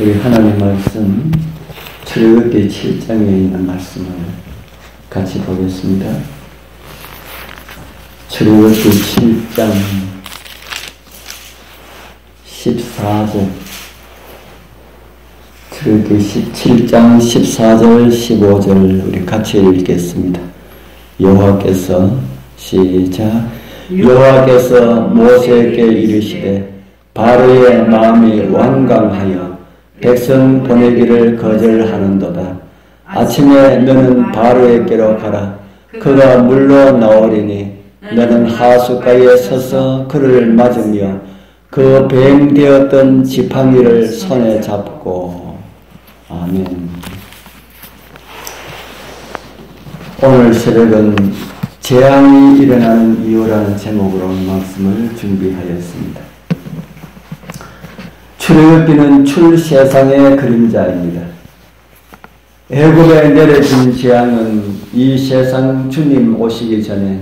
우리 하나님 말씀 출애굽기 7장에 있는 말씀을 같이 보겠습니다. 출애굽기 7장 14절, 출애굽기 17장 14절 15절 우리 같이 읽겠습니다. 여호와께서 시작. 여호와께서 모세에게 이르시되 바로의 마음이 완강하여 백성 보내기를 거절하는도다. 아침에 너는 바로에게로 가라. 그가 물로 나오리니 너는 하숫가에 서서 그를 맞으며 그 뱀되었던 지팡이를 손에 잡고. 아멘. 오늘 새벽은 재앙이 일어나는 이유라는 제목으로 말씀을 준비하였습니다. 출애굽기는 출세상의 그림자입니다. 애굽에 내려진 재앙은 이 세상 주님 오시기 전에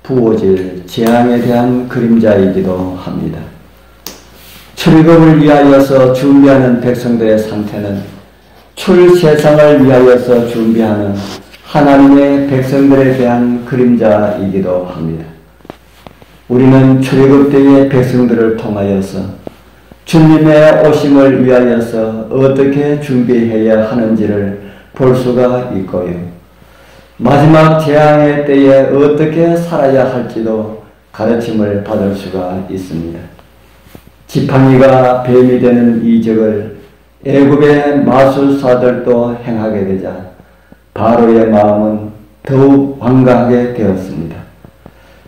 부어질 재앙에 대한 그림자이기도 합니다. 출애굽을 위하여서 준비하는 백성들의 상태는 출세상을 위하여서 준비하는 하나님의 백성들에 대한 그림자이기도 합니다. 우리는 출애굽 때의 백성들을 통하여서 주님의 오심을 위하여서 어떻게 준비해야 하는지를 볼 수가 있고요. 마지막 재앙의 때에 어떻게 살아야 할지도 가르침을 받을 수가 있습니다. 지팡이가 뱀이 되는 이적을 애굽의 마술사들도 행하게 되자 바로의 마음은 더욱 완강하게 되었습니다.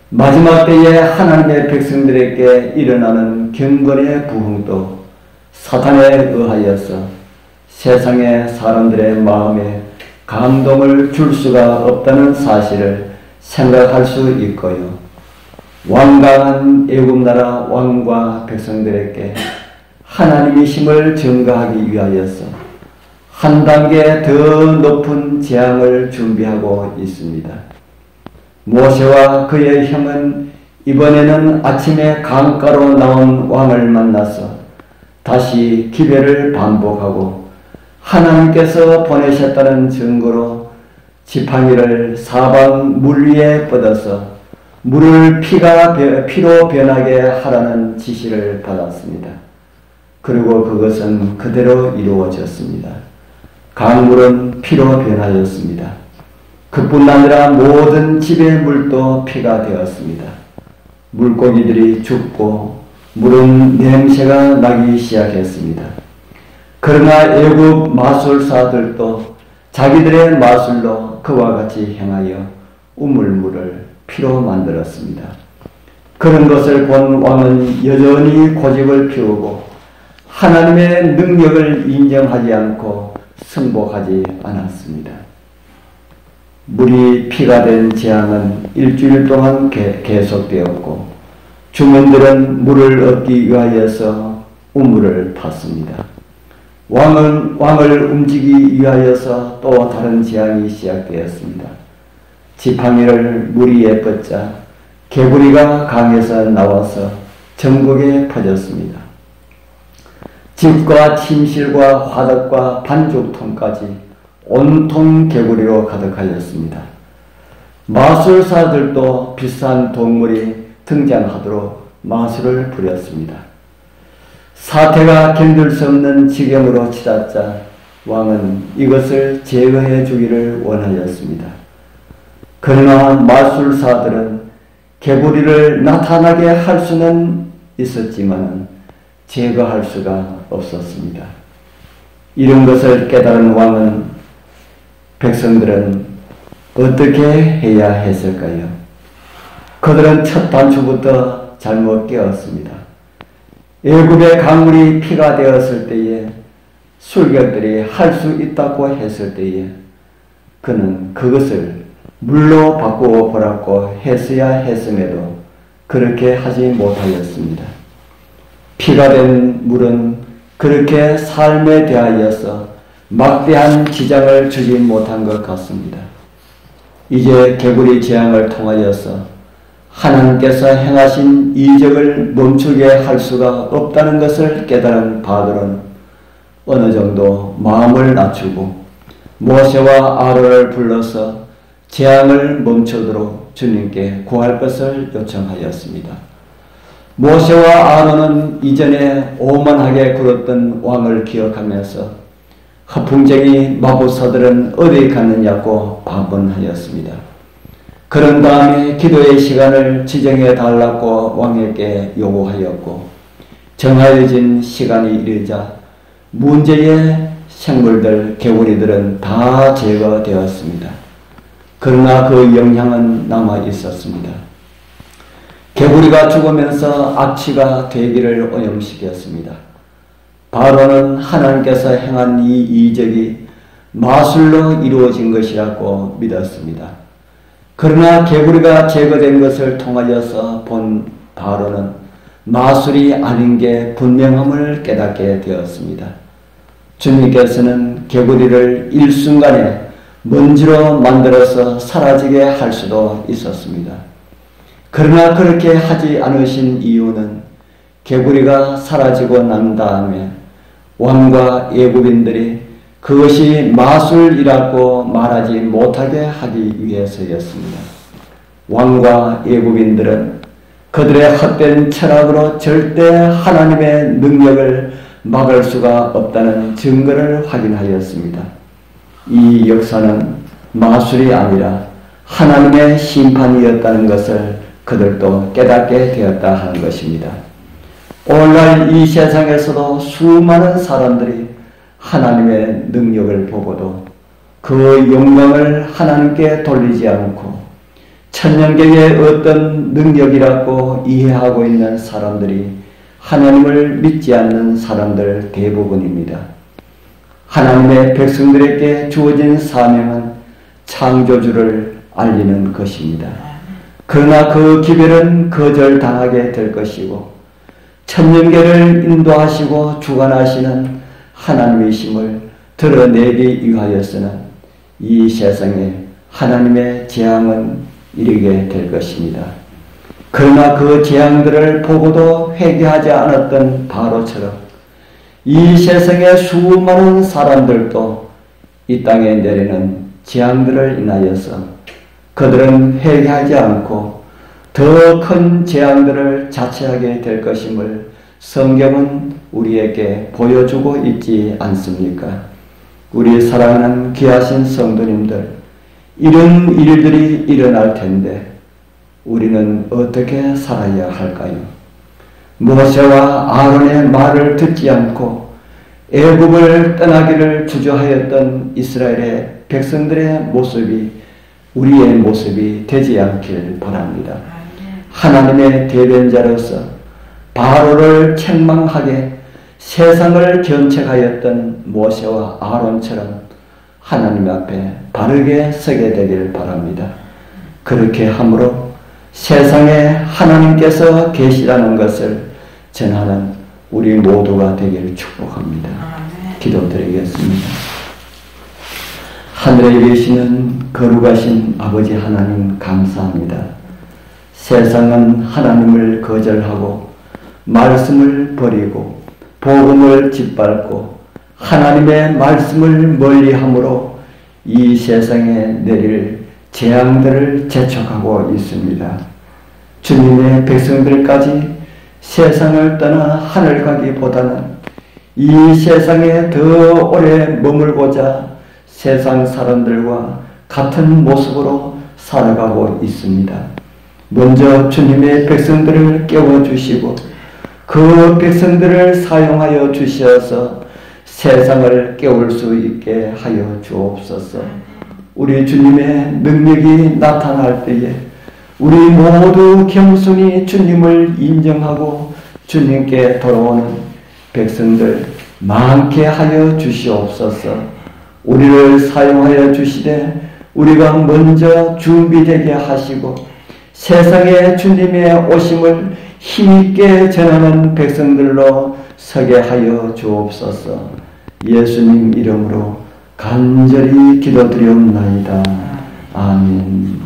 마지막 때에 하나님의 백성들에게 일어나는 경건의 부흥도 사탄에 의하여서 세상의 사람들의 마음에 감동을 줄 수가 없다는 사실을 생각할 수 있고요. 완강한 애굽나라 왕과 백성들에게 하나님이심을 증거하기 위하여서 한 단계 더 높은 재앙을 준비하고 있습니다. 모세와 그의 형은 이번에는 아침에 강가로 나온 왕을 만나서 다시 기별을 반복하고 하나님께서 보내셨다는 증거로 지팡이를 사방 물 위에 뻗어서 물을 피로 변하게 하라는 지시를 받았습니다. 그리고 그것은 그대로 이루어졌습니다. 강물은 피로 변하였습니다. 그뿐 아니라 모든 집의 물도 피가 되었습니다. 물고기들이 죽고 물은 냄새가 나기 시작했습니다. 그러나 애굽 마술사들도 자기들의 마술로 그와 같이 행하여 우물물을 피로 만들었습니다. 그런 것을 본 왕은 여전히 고집을 피우고 하나님의 능력을 인정하지 않고 승복하지 않았습니다. 물이 피가 된 재앙은 일주일 동안 계속되었고 주민들은 물을 얻기 위하여서 우물을 팠습니다. 왕을 움직이기 위하여서 또 다른 재앙이 시작되었습니다. 지팡이를 물 위에 뻗자 개구리가 강에서 나와서 전국에 퍼졌습니다. 집과 침실과 화덕과 반죽통까지 온통 개구리로 가득하였습니다. 마술사들도 비싼 동물이 등장하도록 마술을 부렸습니다. 사태가 견딜 수 없는 지경으로 치닫자 왕은 이것을 제거해 주기를 원하였습니다. 그러나 마술사들은 개구리를 나타나게 할 수는 있었지만 제거할 수가 없었습니다. 이런 것을 깨달은 왕은 백성들은 어떻게 해야 했을까요? 그들은 첫 단추부터 잘못 깨었습니다. 애굽의 강물이 피가 되었을 때에 술객들이 할 수 있다고 했을 때에 그는 그것을 물로 바꾸어 보라고 했어야 했음에도 그렇게 하지 못하였습니다. 피가 된 물은 그렇게 삶에 대하여서 막대한 지장을 주지 못한 것 같습니다. 이제 개구리 재앙을 통하여서 하나님께서 행하신 이적을 멈추게 할 수가 없다는 것을 깨달은 바들은 어느 정도 마음을 낮추고 모세와 아론을 불러서 재앙을 멈추도록 주님께 구할 것을 요청하였습니다. 모세와 아론은 이전에 오만하게 굴었던 왕을 기억하면서 허풍쟁이 마부사들은 어디 갔느냐고 반문하였습니다. 그런 다음에 기도의 시간을 지정해 달라고 왕에게 요구하였고 정해진 시간이 이르자 문제의 생물들, 개구리들은 다 제거되었습니다. 그러나 그 영향은 남아 있었습니다. 개구리가 죽으면서 악취가 되기를 오염시켰습니다. 바로는 하나님께서 행한 이 이적이 마술로 이루어진 것이라고 믿었습니다. 그러나 개구리가 제거된 것을 통하여서 본 바로는 마술이 아닌 게 분명함을 깨닫게 되었습니다. 주님께서는 개구리를 일순간에 먼지로 만들어서 사라지게 할 수도 있었습니다. 그러나 그렇게 하지 않으신 이유는 개구리가 사라지고 난 다음에 왕과 애굽인들이 그것이 마술이라고 말하지 못하게 하기 위해서였습니다. 왕과 애굽인들은 그들의 헛된 철학으로 절대 하나님의 능력을 막을 수가 없다는 증거를 확인하였습니다. 이 역사는 마술이 아니라 하나님의 심판이었다는 것을 그들도 깨닫게 되었다 하는 것입니다. 오늘날 이 세상에서도 수많은 사람들이 하나님의 능력을 보고도 그 영광을 하나님께 돌리지 않고 천년계의 어떤 능력이라고 이해하고 있는 사람들이 하나님을 믿지 않는 사람들 대부분입니다. 하나님의 백성들에게 주어진 사명은 창조주를 알리는 것입니다. 그러나 그 기별은 거절당하게 될 것이고 천년계를 인도하시고 주관하시는 하나님이심을 드러내기 위하여서는 이 세상에 하나님의 재앙은 이르게 될 것입니다. 그러나 그 재앙들을 보고도 회개하지 않았던 바로처럼 이 세상의 수많은 사람들도 이 땅에 내리는 재앙들을 인하여서 그들은 회개하지 않고 더 큰 재앙들을 자처하게 될 것임을 성경은 우리에게 보여주고 있지 않습니까? 우리 사랑하는 귀하신 성도님들, 이런 일들이 일어날 텐데 우리는 어떻게 살아야 할까요? 모세와 아론의 말을 듣지 않고 애굽을 떠나기를 주저하였던 이스라엘의 백성들의 모습이 우리의 모습이 되지 않길 바랍니다. 하나님의 대변자로서 바로를 책망하게 세상을 견책하였던 모세와 아론처럼 하나님 앞에 바르게 서게 되길 바랍니다. 그렇게 함으로 세상에 하나님께서 계시라는 것을 전하는 우리 모두가 되기를 축복합니다. 기도드리겠습니다. 하늘에 계시는 거룩하신 아버지 하나님 감사합니다. 세상은 하나님을 거절하고 말씀을 버리고 복음을 짓밟고 하나님의 말씀을 멀리함으로 이 세상에 내릴 재앙들을 재촉하고 있습니다. 주님의 백성들까지 세상을 떠나 하늘 가기보다는 이 세상에 더 오래 머물고자 세상 사람들과 같은 모습으로 살아가고 있습니다. 먼저 주님의 백성들을 깨워주시고 그 백성들을 사용하여 주셔서 세상을 깨울 수 있게 하여 주옵소서. 우리 주님의 능력이 나타날 때에 우리 모두 겸손히 주님을 인정하고 주님께 돌아오는 백성들 많게 하여 주시옵소서. 우리를 사용하여 주시되 우리가 먼저 준비되게 하시고 세상에 주님의 오심을 힘있게 전하는 백성들로 서게 하여 주옵소서. 예수님 이름으로 간절히 기도드리옵나이다. 아멘.